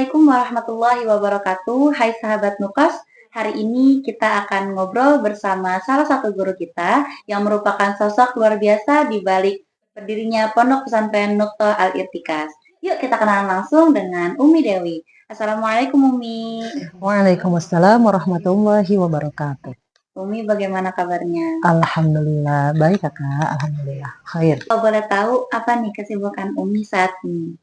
Assalamualaikum warahmatullahi wabarakatuh. Hai sahabat Nukas, hari ini kita akan ngobrol bersama salah satu guru kita yang merupakan sosok luar biasa di balik berdirinya Pondok Pesantren Nuqta Al-Irtikas. Yuk kita kenalan langsung dengan Umi Dewi. Assalamualaikum Umi. Waalaikumsalam warahmatullahi wabarakatuh. Umi bagaimana kabarnya? Alhamdulillah, baik kakak, alhamdulillah, khair. Kalau boleh tahu apa nih kesibukan Umi saat ini?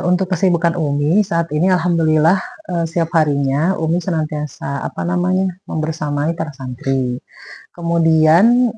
Untuk kesibukan Umi saat ini alhamdulillah setiap harinya Umi senantiasa membersamai para santri. Kemudian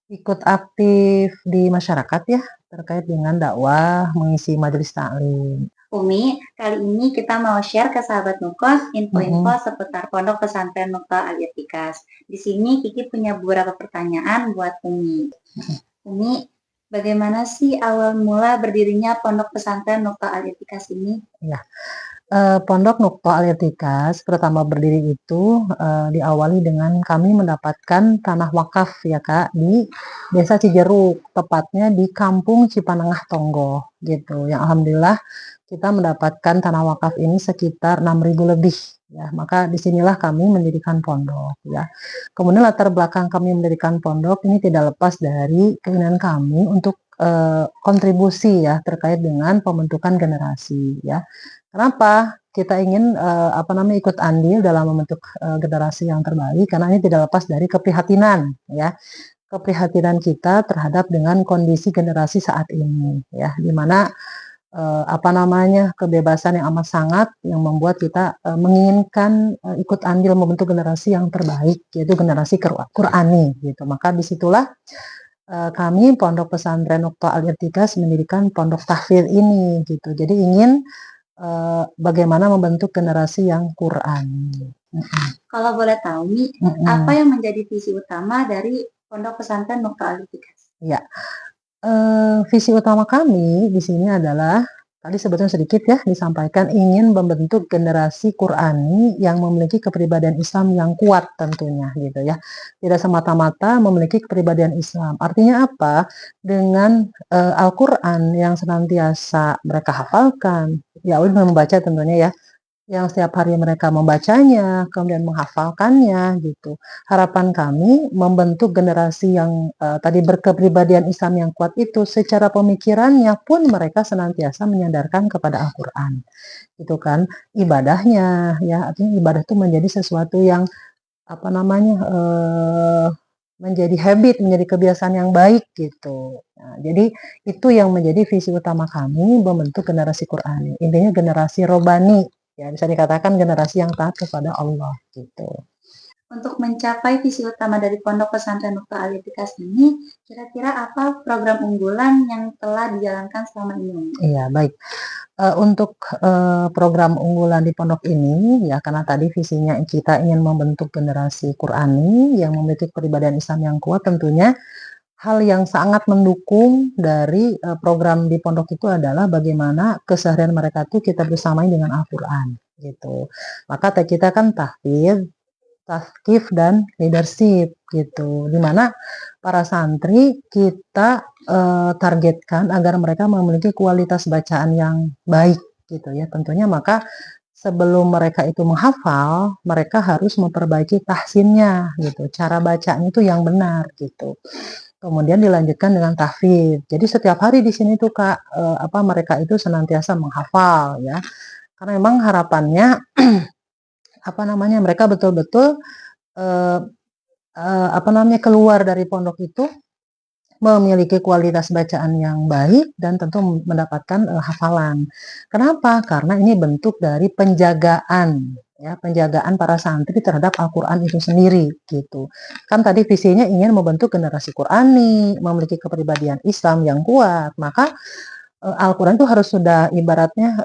ikut aktif di masyarakat ya terkait dengan dakwah, mengisi majelis taklim. Umi, kali ini kita mau share ke sahabat Nukos info-info seputar Pondok Pesantren Nuqta Al-Irtikas. Di sini Kiki punya beberapa pertanyaan buat Umi. Umi, bagaimana sih awal mula berdirinya Pondok Pesantren Nuqta Al-Irtikas ini? Ya, Pondok Nuqta Al-Irtikas pertama berdiri itu diawali dengan kami mendapatkan tanah wakaf ya Kak di Desa Cijeruk, tepatnya di Kampung Cipanengah Tonggo gitu. Yang alhamdulillah kita mendapatkan tanah wakaf ini sekitar 6.000 lebih ya. Maka disinilah kami mendirikan pondok ya. Kemudian latar belakang kami mendirikan pondok ini tidak lepas dari keinginan kami untuk kontribusi ya terkait dengan pembentukan generasi ya. Kenapa kita ingin ikut andil dalam membentuk generasi yang terbaik? Karena ini tidak lepas dari keprihatinan ya, keprihatinan kita terhadap dengan kondisi generasi saat ini ya, di mana kebebasan yang amat sangat yang membuat kita menginginkan ikut andil membentuk generasi yang terbaik, yaitu generasi Qur'ani gitu. Maka disitulah kami Pondok Pesantren Nuqta Al-Irtikas mendirikan pondok tahfidz ini gitu. Jadi ingin bagaimana membentuk generasi yang Qur'ani. Kalau boleh tahu nih, apa yang menjadi visi utama dari Pondok Pesantren Nuqta Al-Irtikas? Ya, visi utama kami di sini adalah tadi sebetulnya sedikit ya disampaikan, ingin membentuk generasi Qur'ani yang memiliki kepribadian Islam yang kuat tentunya gitu ya. Tidak semata-mata memiliki kepribadian Islam. Artinya apa? Dengan Al-Qur'an yang senantiasa mereka hafalkan, ya udah membaca tentunya ya, yang setiap hari mereka membacanya, kemudian menghafalkannya gitu. Harapan kami membentuk generasi yang tadi berkepribadian Islam yang kuat itu, secara pemikirannya pun mereka senantiasa menyandarkan kepada Al-Qur'an. Gitu kan. Ibadahnya ya, artinya ibadah itu menjadi sesuatu yang menjadi habit, menjadi kebiasaan yang baik gitu. Nah, jadi itu yang menjadi visi utama kami membentuk generasi Qur'ani. Intinya generasi robani. Ya, bisa dikatakan generasi yang taat kepada Allah gitu. Untuk mencapai visi utama dari Pondok Pesantren Nuqta Al-Irtikas ini, kira-kira apa program unggulan yang telah dijalankan selama ini? Iya, baik. Untuk program unggulan di pondok ini ya, karena tadi visinya kita ingin membentuk generasi Qur'ani yang memiliki kepribadian Islam yang kuat, tentunya hal yang sangat mendukung dari program di pondok itu adalah bagaimana keseharian mereka tuh kita bersamai dengan Al-Qur'an gitu. Maka kita kan tahfidz, taskif dan leadership gitu. Dimana para santri kita targetkan agar mereka memiliki kualitas bacaan yang baik gitu ya. Tentunya maka sebelum mereka itu menghafal, mereka harus memperbaiki tahsinnya gitu. Cara bacanya itu yang benar gitu. Kemudian dilanjutkan dengan tahfidz. Jadi setiap hari di sini tuh Kak, mereka itu senantiasa menghafal ya. Karena memang harapannya mereka betul-betul keluar dari pondok itu memiliki kualitas bacaan yang baik dan tentu mendapatkan hafalan. Kenapa? Karena ini bentuk dari penjagaan ya, penjagaan para santri terhadap Al-Qur'an itu sendiri gitu. Kan tadi visinya ingin membentuk generasi Qur'ani, memiliki kepribadian Islam yang kuat. Maka Al-Qur'an itu harus sudah ibaratnya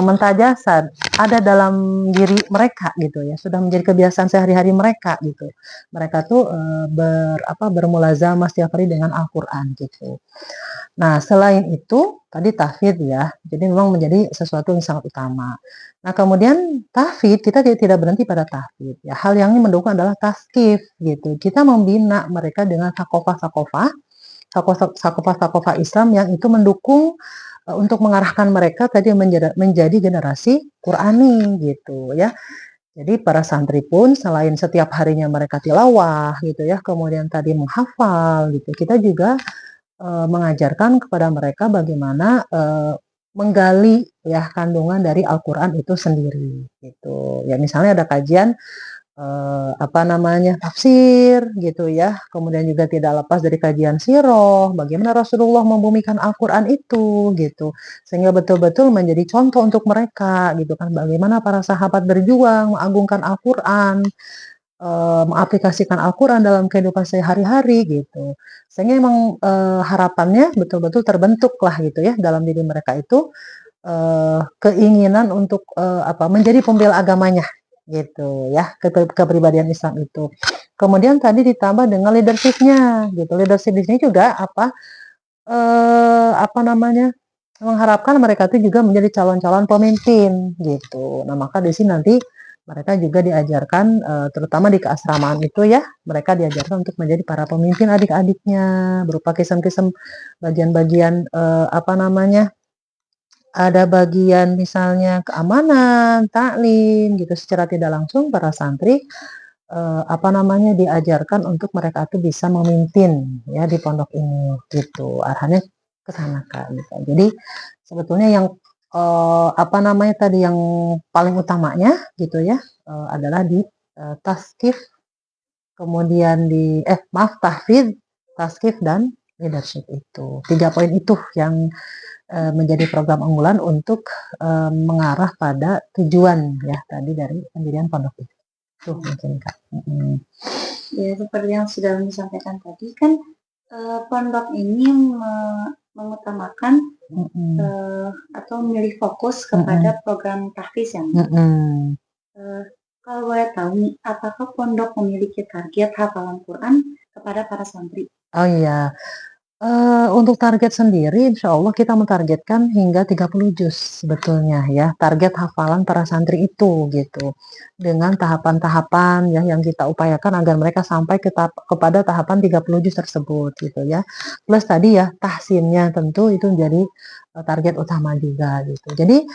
mentajasad ada dalam diri mereka gitu ya, sudah menjadi kebiasaan sehari-hari mereka gitu. Mereka tuh bermulazamah setiap hari dengan Al-Qur'an gitu. Nah, selain itu tadi tahfidz ya, jadi memang menjadi sesuatu yang sangat utama. Nah, kemudian tahfidz kita tidak berhenti pada tahfidz ya. Hal yang mendukung adalah taskif gitu. Kita membina mereka dengan sakofah Islam yang itu mendukung untuk mengarahkan mereka tadi menjadi generasi Qur'ani gitu ya. Jadi para santri pun selain setiap harinya mereka tilawah gitu ya, kemudian tadi menghafal gitu, kita juga mengajarkan kepada mereka bagaimana menggali ya kandungan dari Al-Quran itu sendiri gitu. Ya misalnya ada kajian apa namanya, tafsir gitu ya, kemudian juga tidak lepas dari kajian sirah, bagaimana Rasulullah membumikan Al-Quran itu gitu, sehingga betul-betul menjadi contoh untuk mereka gitu kan, bagaimana para sahabat berjuang mengagungkan Al-Quran, mengaplikasikan Al-Quran dalam kehidupan sehari-hari gitu. Sehingga emang harapannya betul-betul terbentuklah gitu ya dalam diri mereka itu keinginan untuk apa menjadi pembela agamanya gitu ya, kepribadian Islam itu. Kemudian tadi ditambah dengan leadership-nya gitu. Leadership di sini juga apa namanya, mengharapkan mereka itu juga menjadi calon-calon pemimpin gitu. Nah, maka di sini nanti mereka juga diajarkan terutama di keasramaan itu ya, mereka diajarkan untuk menjadi para pemimpin adik-adiknya berupa kisah-kisah bagian-bagian apa namanya, ada bagian misalnya keamanan, taklim gitu secara tidak langsung para santri apa namanya diajarkan untuk mereka tuh bisa memimpin ya di pondok ini gitu. Arahannya ke sana Kak gitu. Jadi sebetulnya yang apa namanya tadi yang paling utamanya gitu ya adalah di taskif kemudian di maaf tahfidz, taskif dan leadership itu. 3 poin itu yang menjadi program unggulan untuk mengarah pada tujuan ya tadi dari pendirian pondok itu. Tuh mungkin Kak. Ya, seperti yang sudah disampaikan tadi kan pondok ini mengutamakan atau memilih fokus kepada program tahfiz yang kalau boleh tahu nih, apakah pondok memiliki target hafalan Quran kepada para santri? Oh iya, untuk target sendiri insya Allah kita mentargetkan hingga 30 juz sebetulnya ya, target hafalan para santri itu gitu. Dengan tahapan-tahapan ya yang kita upayakan agar mereka sampai kepada tahapan 30 juz tersebut gitu ya. Plus tadi ya tahsinnya tentu itu menjadi target utama juga gitu. Jadi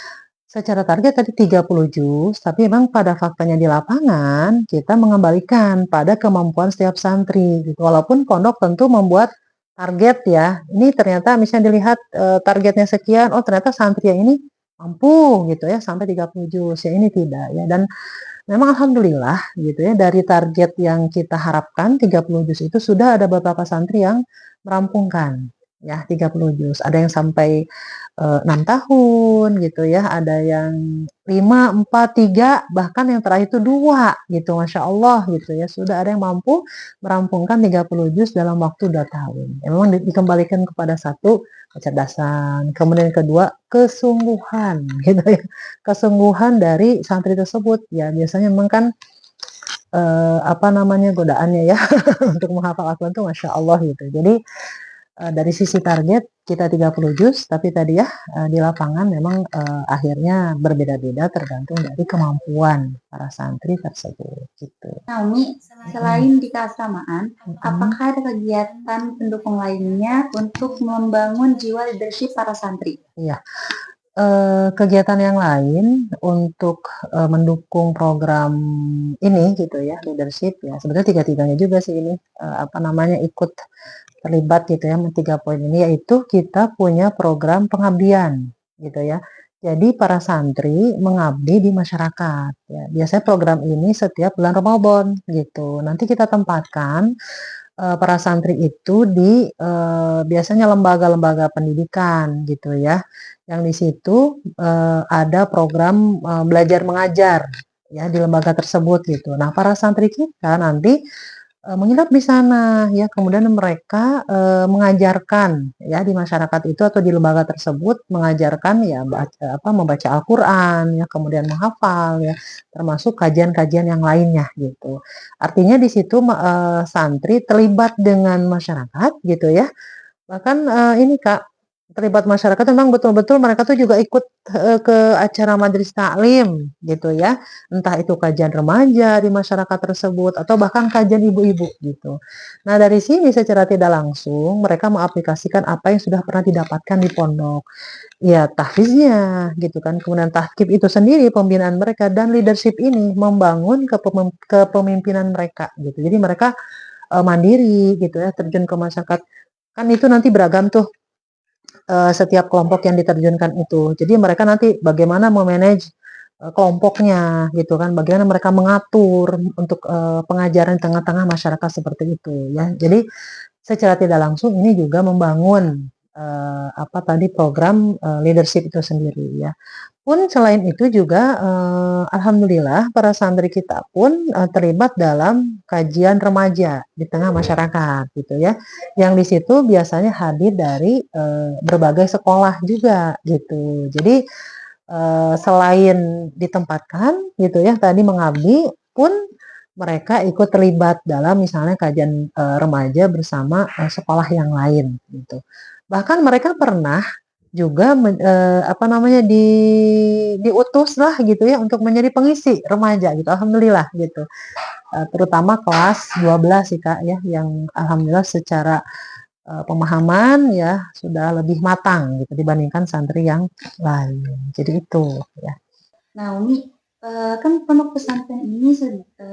secara target tadi 30 juz, tapi memang pada faktanya di lapangan kita mengembalikan pada kemampuan setiap santri gitu. Walaupun pondok tentu membuat target ya, ini ternyata misalnya dilihat targetnya sekian, oh ternyata santri yang ini mampu gitu ya sampai 30 juz, ya ini tidak ya. Dan memang alhamdulillah gitu ya dari target yang kita harapkan 30 juz itu sudah ada beberapa santri yang merampungkan ya 30 juz. Ada yang sampai 6 tahun gitu ya, ada yang 5, 4, 3, bahkan yang terakhir itu 2 gitu, Masya Allah gitu ya. Sudah ada yang mampu merampungkan 30 juz dalam waktu 2 tahun. Ya, memang dikembalikan kepada satu kecerdasan, kemudian kedua kesungguhan gitu ya. Kesungguhan dari santri tersebut ya biasanya memang kan apa namanya godaannya ya untuk menghafal Al-Quran itu Masya Allah gitu. Jadi dari sisi target kita 30 juz, tapi tadi ya di lapangan memang akhirnya berbeda-beda tergantung dari kemampuan para santri tersebut gitu. Nah, Umi, selain di keasramaan, apakah ada kegiatan pendukung lainnya untuk membangun jiwa leadership para santri? Iya. Kegiatan yang lain untuk mendukung program ini gitu ya leadership ya sebenarnya tiga-tiganya juga sih ini apa namanya ikut terlibat gitu ya 3 poin ini yaitu kita punya program pengabdian gitu ya. Jadi para santri mengabdi di masyarakat ya. Biasanya program ini setiap bulan Ramadan gitu. Nanti kita tempatkan para santri itu di biasanya lembaga-lembaga pendidikan gitu ya. Yang di situ ada program belajar mengajar ya di lembaga tersebut gitu. Nah, para santri kita nanti menginap di sana ya, kemudian mereka mengajarkan ya di masyarakat itu atau di lembaga tersebut mengajarkan ya membaca Al-Qur'an ya, kemudian menghafal ya, termasuk kajian-kajian yang lainnya gitu. Artinya di situ santri terlibat dengan masyarakat gitu ya. Bahkan ini Kak terlibat masyarakat memang betul-betul mereka tuh juga ikut, ke acara majelis taklim gitu ya, entah itu kajian remaja di masyarakat tersebut atau bahkan kajian ibu-ibu gitu. Nah dari sini secara tidak langsung mereka mengaplikasikan apa yang sudah pernah didapatkan di pondok. Ya tahfiznya gitu kan, kemudian tahkim itu sendiri pembinaan mereka dan leadership ini membangun kepemimpinan mereka gitu. Jadi mereka, mandiri gitu ya, terjun ke masyarakat. Kan itu nanti beragam tuh setiap kelompok yang diterjunkan itu. Jadi mereka nanti bagaimana memanage kelompoknya gitu kan, bagaimana mereka mengatur untuk pengajaran di tengah-tengah masyarakat seperti itu ya. Jadi secara tidak langsung ini juga membangun apa tadi program leadership itu sendiri ya. Pun selain itu juga alhamdulillah para santri kita pun terlibat dalam kajian remaja di tengah masyarakat gitu ya. Yang di situ biasanya hadir dari berbagai sekolah juga gitu. Jadi selain ditempatkan gitu ya tadi mengabdi pun mereka ikut terlibat dalam misalnya kajian remaja bersama sekolah yang lain gitu. Bahkan mereka pernah juga apa namanya diutus lah gitu ya untuk menjadi pengisi remaja gitu. Alhamdulillah gitu. Terutama kelas 12 sih Kak ya yang alhamdulillah secara pemahaman ya sudah lebih matang gitu dibandingkan santri yang lain. Jadi itu ya. Nah, Umi, kan pondok pesantren ini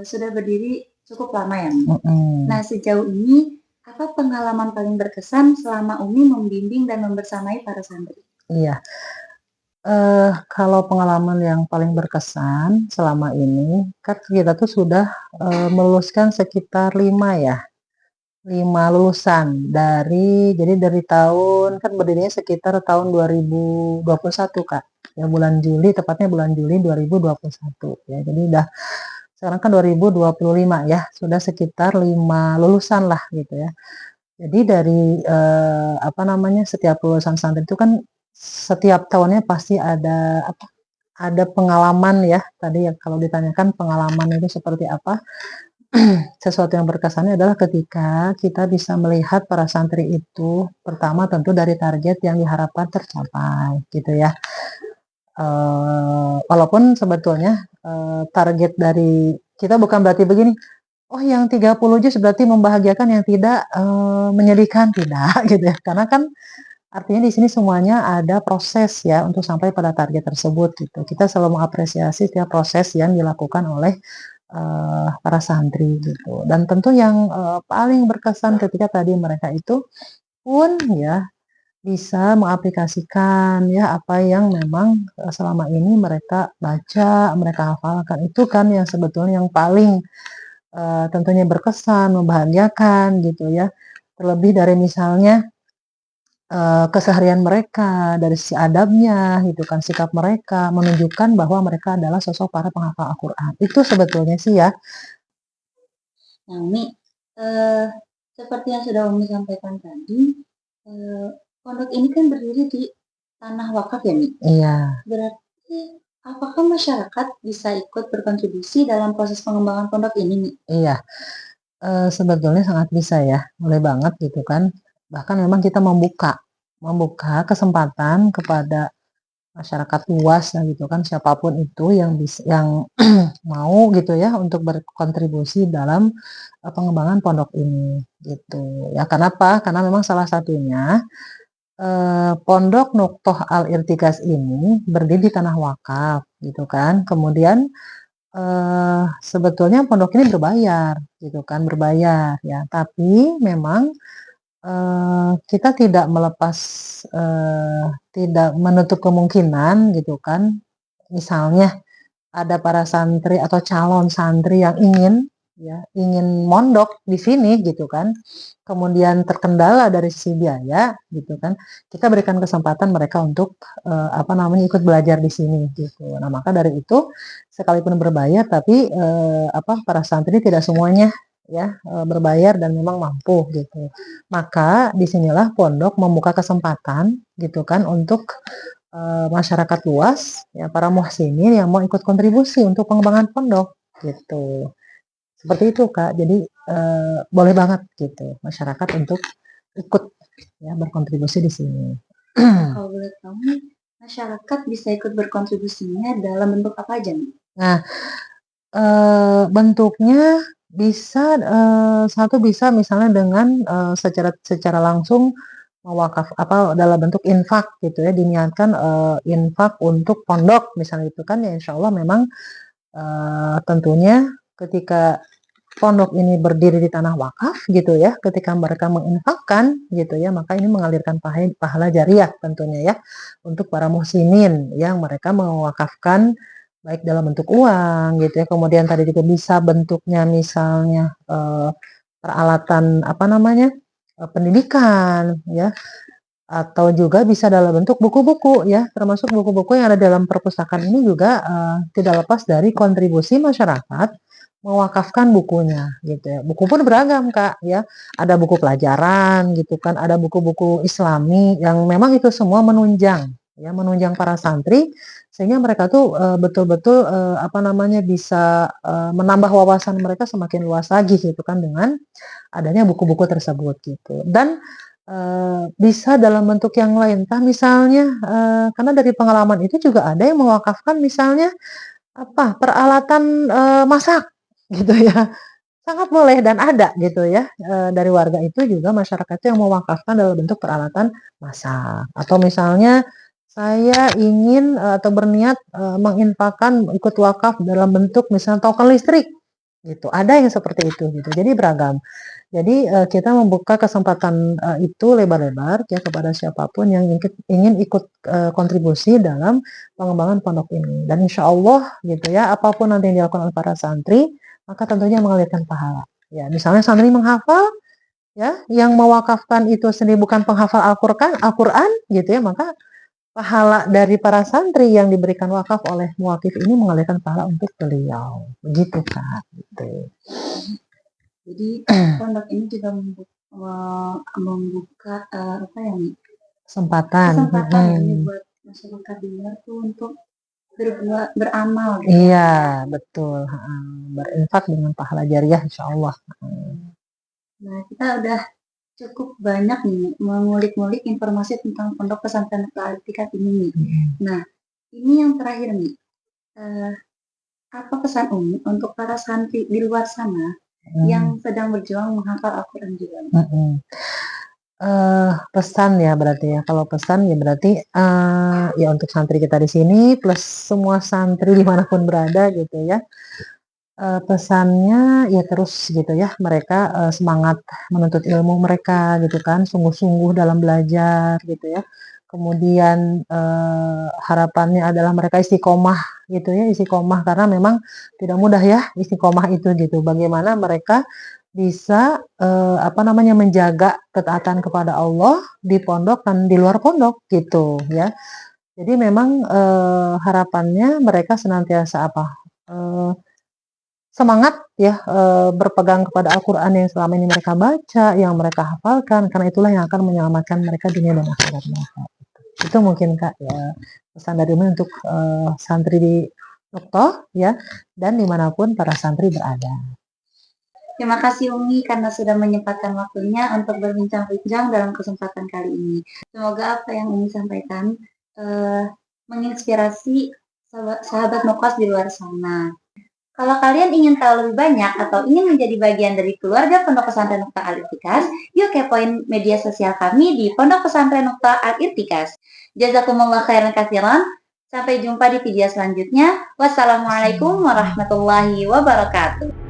sudah berdiri cukup lama ya, Umi. Nah, sejauh ini apa pengalaman paling berkesan selama Umi membimbing dan membersamai para santri? Iya. Kalau pengalaman yang paling berkesan selama ini, kan kita tuh sudah meluluskan sekitar 5 ya, 5 lulusan jadi dari tahun kan berdirinya sekitar tahun 2021 Kak, ya bulan Juli, tepatnya bulan Juli 2021 ya. Jadi udah sekarang kan 2025 ya, sudah sekitar 5 lulusan lah gitu ya. Jadi dari apa namanya, setiap lulusan santri itu kan setiap tahunnya pasti ada pengalaman ya. Tadi ya kalau ditanyakan pengalaman itu seperti apa, sesuatu yang berkesannya adalah ketika kita bisa melihat para santri itu pertama tentu dari target yang diharapkan tercapai gitu ya. Walaupun sebetulnya target dari kita bukan berarti begini, oh yang 30 juz berarti membahagiakan, yang tidak menyedihkan, tidak gitu ya. Karena kan artinya di sini semuanya ada proses ya untuk sampai pada target tersebut gitu. Kita selalu mengapresiasi setiap proses yang dilakukan oleh para santri gitu. Dan tentu yang paling berkesan ketika tadi mereka itu pun ya bisa mengaplikasikan ya apa yang memang selama ini mereka baca, mereka hafalkan. Itu kan yang sebetulnya yang paling tentunya berkesan, membahagiakan gitu ya. Terlebih dari misalnya keseharian mereka, dari sisi adabnya gitu kan, sikap mereka menunjukkan bahwa mereka adalah sosok para penghafal Al-Qur'an. Itu sebetulnya sih ya. Nah, Umi, eh, seperti yang sudah Umi sampaikan tadi, pondok ini kan berdiri di tanah wakaf ya, Mi? Iya. Berarti apakah masyarakat bisa ikut berkontribusi dalam proses pengembangan pondok ini, Mi? Iya, sebetulnya sangat bisa ya, boleh banget gitu kan. Bahkan memang kita membuka kesempatan kepada masyarakat luas lah gitu kan, siapapun itu yang mau gitu ya untuk berkontribusi dalam pengembangan pondok ini gitu. Ya kenapa? Karena memang salah satunya Pondok Nuqtoh Al-Irtiqas ini berdiri di tanah wakaf gitu kan. Kemudian sebetulnya pondok ini berbayar gitu kan, berbayar ya. Tapi memang kita tidak menutup kemungkinan gitu kan, misalnya ada para santri atau calon santri yang ingin mondok di sini gitu kan, kemudian terkendala dari sisi biaya gitu kan, kita berikan kesempatan mereka untuk apa namanya ikut belajar di sini gitu. Nah maka dari itu sekalipun berbayar tapi apa para santri tidak semuanya ya berbayar dan memang mampu gitu. Maka disinilah pondok membuka kesempatan gitu kan untuk masyarakat luas, ya para muhsinin yang mau ikut kontribusi untuk pengembangan pondok gitu. Seperti itu Kak. Jadi boleh banget gitu masyarakat untuk ikut ya berkontribusi di sini. Kalau boleh tahu nih, masyarakat bisa ikut berkontribusinya dalam bentuk apa aja nih? Nah, bentuknya bisa, satu bisa misalnya dengan, secara secara langsung dalam bentuk infak gitu ya, diniatkan, infak untuk pondok misalnya itu kan ya insyaallah memang, tentunya ketika pondok ini berdiri di tanah wakaf gitu ya, ketika mereka menginfakkan gitu ya, maka ini mengalirkan pahala jariah tentunya ya, untuk para muhsinin yang mereka mewakafkan baik dalam bentuk uang gitu ya, kemudian tadi juga bisa bentuknya misalnya, peralatan apa namanya, pendidikan ya, atau juga bisa dalam bentuk buku-buku ya, termasuk buku-buku yang ada dalam perpustakaan ini juga, tidak lepas dari kontribusi masyarakat mewakafkan bukunya gitu ya. Buku pun beragam Kak ya, ada buku pelajaran gitu kan, ada buku-buku Islami yang memang itu semua menunjang ya, menunjang para santri sehingga mereka tuh, betul-betul, apa namanya, bisa, menambah wawasan mereka semakin luas lagi gitu kan dengan adanya buku-buku tersebut gitu. Dan, bisa dalam bentuk yang lain, entah misalnya, karena dari pengalaman itu juga ada yang mewakafkan misalnya, apa, peralatan, masak gitu ya, sangat boleh dan ada gitu ya, dari warga itu juga masyarakat itu yang mewakafkan dalam bentuk peralatan masak. Atau misalnya saya ingin, atau berniat, menginfakkan ikut wakaf dalam bentuk misalnya token listrik gitu, ada yang seperti itu gitu, jadi beragam. Jadi, kita membuka kesempatan, itu lebar-lebar ya kepada siapapun yang ingin ikut, kontribusi dalam pengembangan pondok ini. Dan insya Allah gitu ya, apapun nanti yang dilakukan oleh para santri, maka tentunya mengalirkan pahala. Ya, misalnya santri menghafal ya, yang mewakafkan itu sendiri bukan penghafal Al-Qur'an gitu ya, maka pahala dari para santri yang diberikan wakaf oleh muwakif ini mengalirkan pahala untuk beliau. Begitu, Kak, gitu. Jadi pondok ini juga membuka apa ya nih? Kesempatan, Kesempatan ya nih buat masyarakat di luar tuh untuk beramal gitu. Iya, betul, heeh, berinfak dengan pahala jariah insyaallah, Nah, kita udah cukup banyak nih mengulik-ngulik informasi tentang Pondok Pesantren Al-I'tikaf ini nih. Nah, ini yang terakhir nih, eee, apa pesan Umi untuk para santri di luar sana yang sedang berjuang menghafal Al-Quran juga? Pesan ya berarti ya, kalau pesan ya berarti, ya untuk santri kita di sini plus semua santri dimanapun berada gitu ya, pesannya ya terus gitu ya mereka, semangat menuntut ilmu mereka gitu kan, sungguh-sungguh dalam belajar gitu ya. Kemudian, harapannya adalah mereka istiqomah gitu ya, istiqomah karena memang tidak mudah ya istiqomah itu gitu. Bagaimana mereka bisa, apa namanya, menjaga ketaatan kepada Allah di pondok dan di luar pondok gitu ya. Jadi memang, harapannya mereka senantiasa apa, eee semangat ya, berpegang kepada Al-Qur'an yang selama ini mereka baca, yang mereka hafalkan, karena itulah yang akan menyelamatkan mereka dunia dan akhirat mereka, gitu. Itu mungkin Kak ya, pesan dari Umi untuk, santri di Lukto ya, dan dimanapun para santri berada. Terima kasih Umi karena sudah menyempatkan waktunya untuk berbincang-bincang dalam kesempatan kali ini. Semoga apa yang Umi sampaikan menginspirasi sahabat Nukos di luar sana. Kalau kalian ingin tahu lebih banyak atau ingin menjadi bagian dari keluarga Pondok Pesantren Nukta Al-Irtikas, yuk kepoin media sosial kami di Pondok Pesantren Nukta Al-Irtikas. Jazakumullah khairan katsiran. Sampai jumpa di video selanjutnya. Wassalamualaikum warahmatullahi wabarakatuh.